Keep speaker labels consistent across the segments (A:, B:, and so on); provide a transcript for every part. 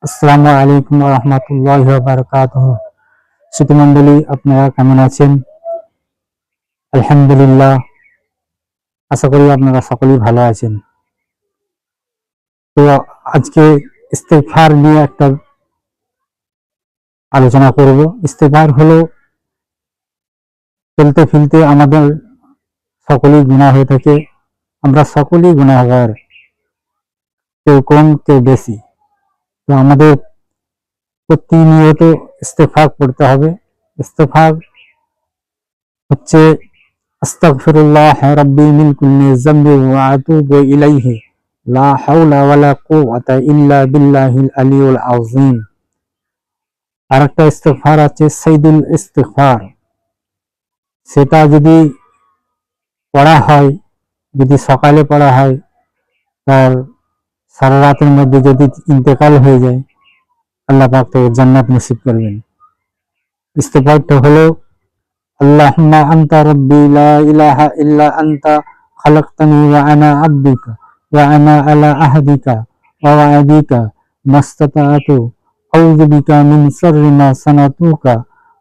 A: আসসালামু আলাইকুম ওয়া রাহমাতুল্লাহি ওয়া বারাকাতুহু। শ্রোতৃমণ্ডলী, আপনারা কেমন আছেন? আলহামদুলিল্লাহ, আশা করি আপনারা সকলেই ভালো আছেন। তো আজকে ইস্তেগফার নিয়ে একটা আলোচনা করব। ইস্তেগফার হলো চলতে ফিরতে আমাদের সকলেই গুনাহ হয়ে থাকে। আমরা সকলেই গুনাহগার, কেউ কম কেউ বেশি। তো আমাদের প্রতিনিয়ত ইস্তেগফার করতে হবে। ইস্তেগফার হচ্ছে আস্তাগফিরুল্লাহ রাব্বি মিন কুল্লি যামবি ওয়া আতুবু ইলাইহি লা হাওলা ওয়ালা কুওয়াতা ইল্লা বিল্লাহিল আলিয়্যিল আযীম। আরেকটা ইস্তেগফার আছে সাইয়্যিদুল ইস্তেগফার। সেটা যদি পড়া হয়, যদি সকালে পড়া হয়, তার সারা রাতের মধ্যে যদি ইন্তেকাল হয়ে যায়, আল্লাহ পাক তাকে জান্নাত নসিব করবেন। ইস্তেগফারটা হলো আল্লাহুম্মা আনতা রাব্বি লা ইলাহা ইল্লা আনতা খালাকতানি ওয়া আনা আবদুকা ওয়া আনা আলা আহদিকা ওয়া ওয়া'দিকা মাস্তাতা'তু আউযু বিকা মিন শাররি মা সানাতুকা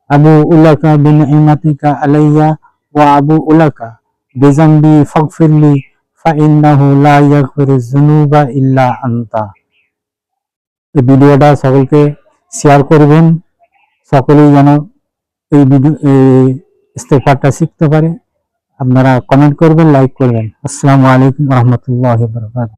A: আবু'উ লাকা বিনি'মাতিকা আলাইয়া ওয়া আবু'ু লাকা বিযামবি ফাগফিরলি ফাইন্নাহু লা ইয়াগফিরুয যুনুবা ইল্লা আনতা। এই ভিডিওটা সকলকে শেয়ার করবেন, সকলেই যেন এই ইস্তেগফারটা শিখতে পারে। আপনারা কমেন্ট করবেন, লাইক করবেন। আসসালামু আলাইকুম ওয়া রাহমাতুল্লাহি ওয়া বারাকাতুহু।